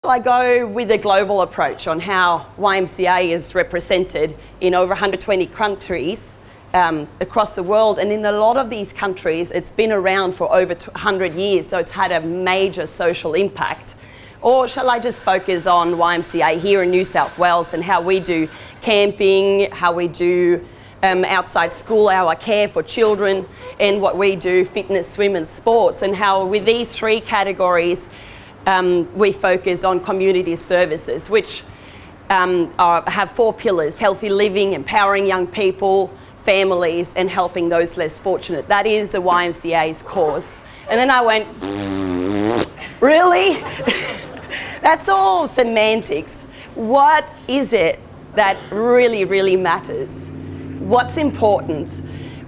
I go with a global approach on how YMCA is represented in over 120 countries across the world, and in a lot of these countries it's been around for over 100 years, so it's had a major social impact. Or shall I just focus on YMCA here in New South Wales and how we do camping, how we do outside school hour care for children, and what we do, fitness, swim and sports, and how with these three categories we focus on community services, which have four pillars: healthy living, empowering young people, families, and helping those less fortunate. That is the YMCA's cause. And then I went, really? That's all semantics. What is it that really, really matters? What's important?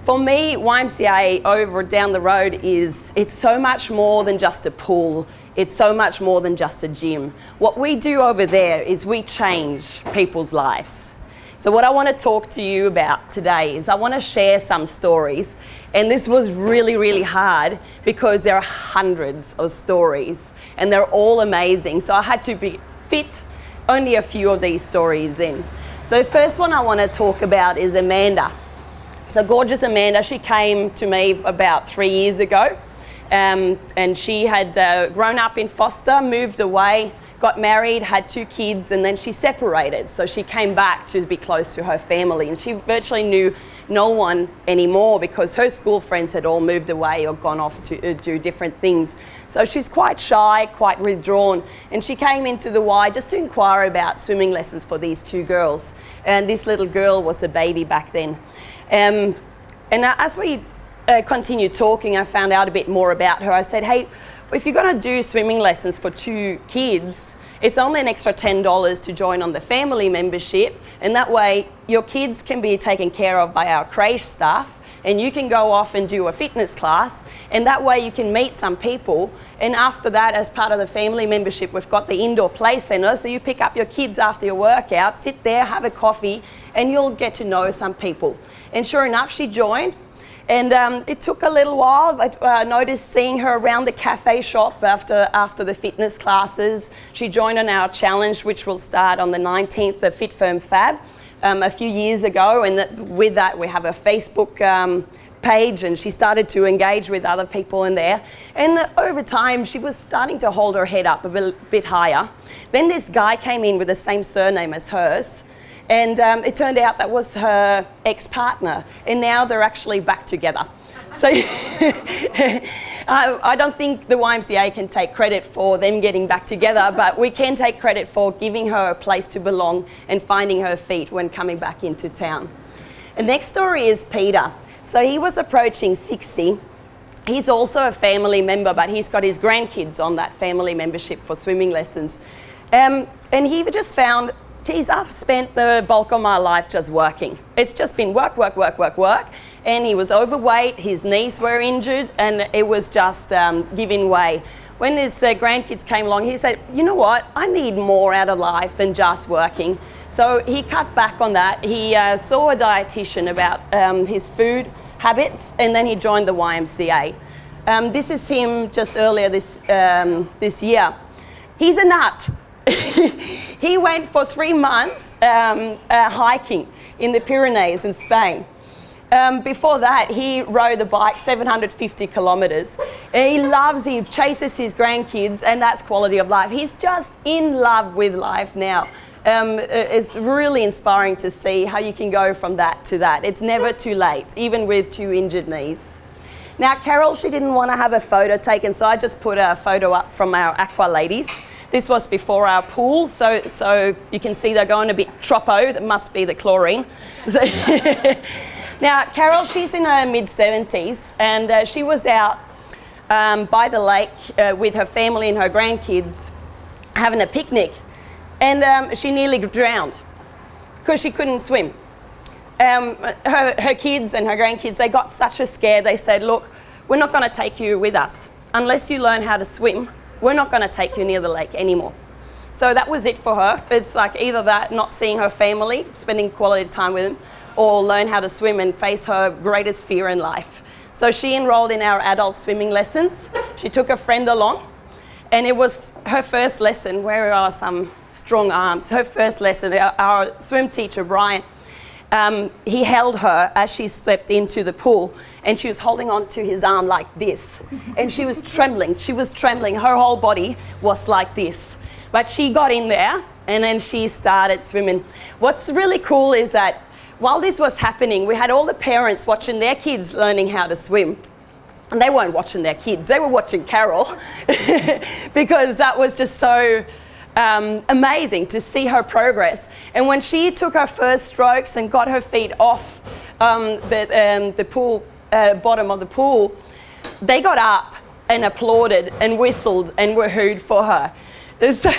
For me, YMCA over down the road it's so much more than just a pool. It's so much more than just a gym. What we do over there is we change people's lives. So what I want to talk to you about today is I want to share some stories. And this was really, really hard because there are hundreds of stories and they're all amazing. So I had to fit only a few of these stories in. So the first one I want to talk about is Amanda. So gorgeous Amanda, she came to me about 3 years ago. And she had grown up in foster, moved away, got married, had 2 kids, and then she separated. So she came back to be close to her family, and she virtually knew no one anymore because her school friends had all moved away or gone off to do different things. So she's quite shy, quite withdrawn, and she came into the Y just to inquire about swimming lessons for these 2 girls. And this little girl was a baby back then. And as we continued talking, I found out a bit more about her. I said, hey, if you're going to do swimming lessons for 2 kids, it's only an extra $10 to join on the family membership, and that way your kids can be taken care of by our creche staff, and you can go off and do a fitness class, and that way you can meet some people. And after that, as part of the family membership, we've got the indoor play centre, so you pick up your kids after your workout, sit there, have a coffee, and you'll get to know some people. And sure enough, she joined. And it took a little while, but I noticed seeing her around the cafe shop after the fitness classes. She joined on our challenge, which will start on the 19th of Fit Firm Fab a few years ago. And with that, we have a Facebook page, and she started to engage with other people in there. And over time, she was starting to hold her head up a bit higher. Then this guy came in with the same surname as hers. And it turned out that was her ex-partner, and now they're actually back together. So I don't think the YMCA can take credit for them getting back together, but we can take credit for giving her a place to belong and finding her feet when coming back into town. The next story is Peter. So he was approaching 60. He's also a family member, but he's got his grandkids on that family membership for swimming lessons. And he just found, geez, I've spent the bulk of my life just working. It's just been work, work, work, work, work. And he was overweight, his knees were injured, and it was just giving way. When his grandkids came along, he said, you know what, I need more out of life than just working. So he cut back on that. He saw a dietitian about his food habits, and then he joined the YMCA. This is him just earlier this year. He's a nut. He went for 3 months hiking in the Pyrenees in Spain. Before that, he rode a bike 750 kilometres. He chases his grandkids, and that's quality of life. He's just in love with life now. It's really inspiring to see how you can go from that to that. It's never too late, even with 2 injured knees. Now, Carol, she didn't want to have a photo taken, so I just put a photo up from our aqua ladies. This was before our pool, so you can see they're going a bit troppo. That must be the chlorine. So now, Carol, she's in her mid-70s, and she was out by the lake with her family and her grandkids having a picnic, and she nearly drowned because she couldn't swim. Her kids and her grandkids, they got such a scare. They said, look, we're not going to take you with us. Unless you learn how to swim, we're not going to take you near the lake anymore. So that was it for her. It's like either that, not seeing her family, spending quality time with them, or learn how to swim and face her greatest fear in life. So she enrolled in our adult swimming lessons. She took a friend along, And it was her first lesson. Where are some strong arms? Her first lesson, our swim teacher, Brian, he held her as she stepped into the pool, and she was holding on to his arm like this. And she was trembling. She was trembling. Her whole body was like this. But she got in there, and then she started swimming. What's really cool is that while this was happening, we had all the parents watching their kids learning how to swim. And they weren't watching their kids, they were watching Carol because that was just so amazing to see her progress. And when she took her first strokes and got her feet off the pool, bottom of the pool, they got up and applauded and whistled and were hooed for her. So,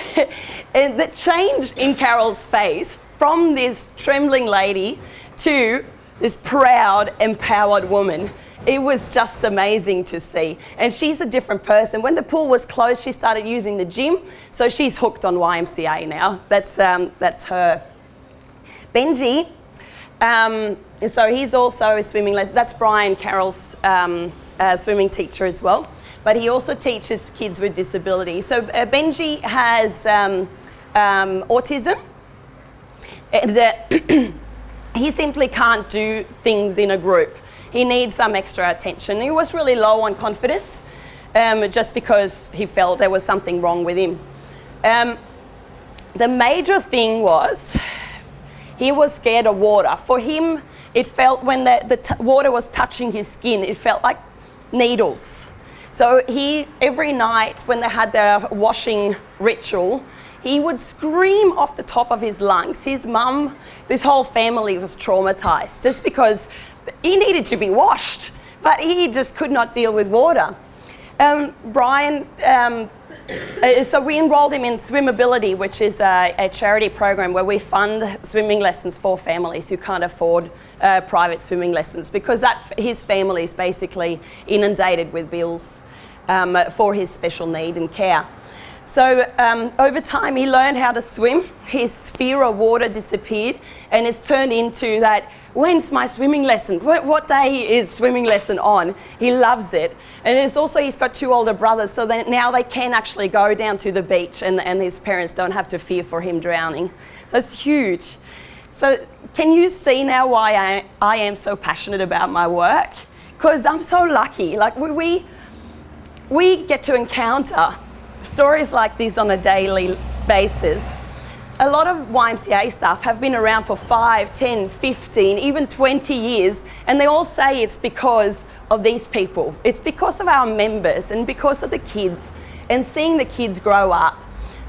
and the change in Carol's face from this trembling lady to this proud, empowered woman, it was just amazing to see. And she's a different person. When the pool was closed, she started using the gym, so she's hooked on YMCA now. That's her. Benji, so he's also a swimming lesson. That's Brian, Carol's swimming teacher as well. But he also teaches kids with disability. So Benji has autism. He simply can't do things in a group. He needs some extra attention. He was really low on confidence just because he felt there was something wrong with him. The major thing was he was scared of water. For him, it felt when the water was touching his skin, it felt like needles. So every night when they had their washing ritual, he would scream off the top of his lungs. His mum, this whole family was traumatized just because he needed to be washed, but he just could not deal with water. Brian, so we enrolled him in Swimmability, which is a charity program where we fund swimming lessons for families who can't afford private swimming lessons, because his family is basically inundated with bills for his special need and care. So over time, he learned how to swim. His fear of water disappeared, and it's turned into that, when's my swimming lesson? What day is swimming lesson on? He loves it. And it's also, he's got 2 older brothers, so that now they can actually go down to the beach, and his parents don't have to fear for him drowning. So it's huge. So can you see now why I am so passionate about my work? Because I'm so lucky. Like we get to encounter stories like this on a daily basis. A lot of YMCA staff have been around for 5, 10, 15, even 20 years, and they all say it's because of these people. It's because of our members and because of the kids and seeing the kids grow up.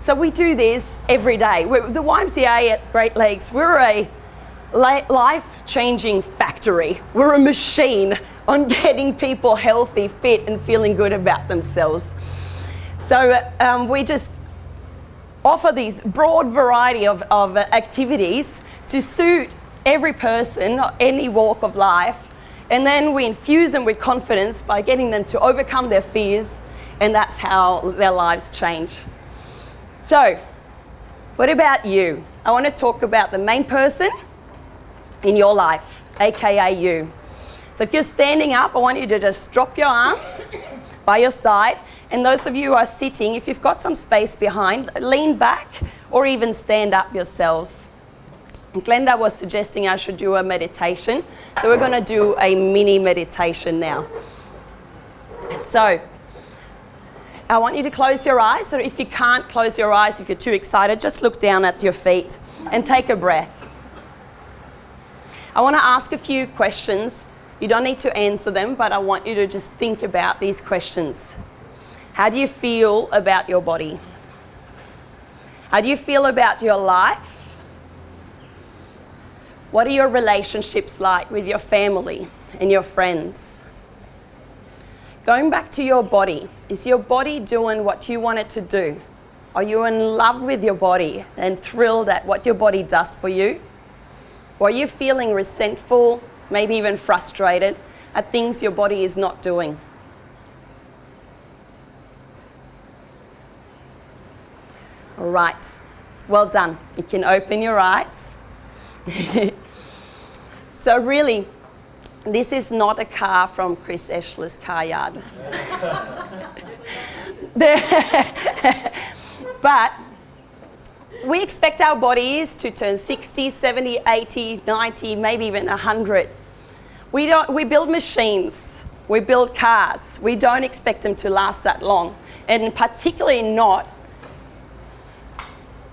So we do this every day. The YMCA at Great Lakes, we're a life-changing factory. We're a machine on getting people healthy, fit, and feeling good about themselves. So we just offer these broad variety of activities to suit every person, any walk of life, and then we infuse them with confidence by getting them to overcome their fears, and that's how their lives change. So, what about you? I want to talk about the main person in your life, aka you. So if you're standing up, I want you to just drop your arms by your side. And those of you who are sitting, if you've got some space behind, lean back or even stand up yourselves. Glenda was suggesting I should do a meditation. So we're going to do a mini meditation now. So I want you to close your eyes, or if you can't close your eyes, if you're too excited, just look down at your feet and take a breath. I want to ask a few questions. You don't need to answer them, but I want you to just think about these questions. How do you feel about your body? How do you feel about your life? What are your relationships like with your family and your friends? Going back to your body, is your body doing what you want it to do? Are you in love with your body and thrilled at what your body does for you? Or are you feeling resentful, maybe even frustrated at things your body is not doing? All right, well done. You can open your eyes. So really, this is not a car from Chris Eschler's car yard. But we expect our bodies to turn 60, 70, 80, 90, maybe even 100. We build machines, we build cars. We don't expect them to last that long, and particularly not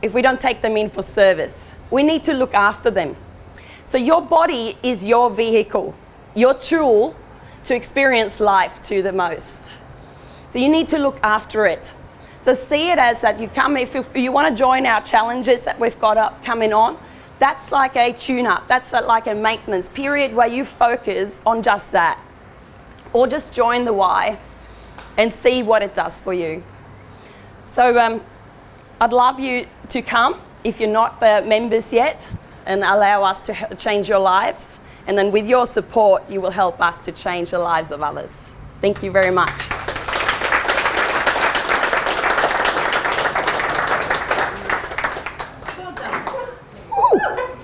if we don't take them in for service. We need to look after them. So your body is your vehicle, your tool to experience life to the most. So you need to look after it. So see it as that you come, if you want to join our challenges that we've got coming on, that's like a tune-up, that's like a maintenance period where you focus on just that. Or just join the Y and see what it does for you. So I'd love you to come if you're not members yet, and allow us to change your lives. And then with your support, you will help us to change the lives of others. Thank you very much. Well done.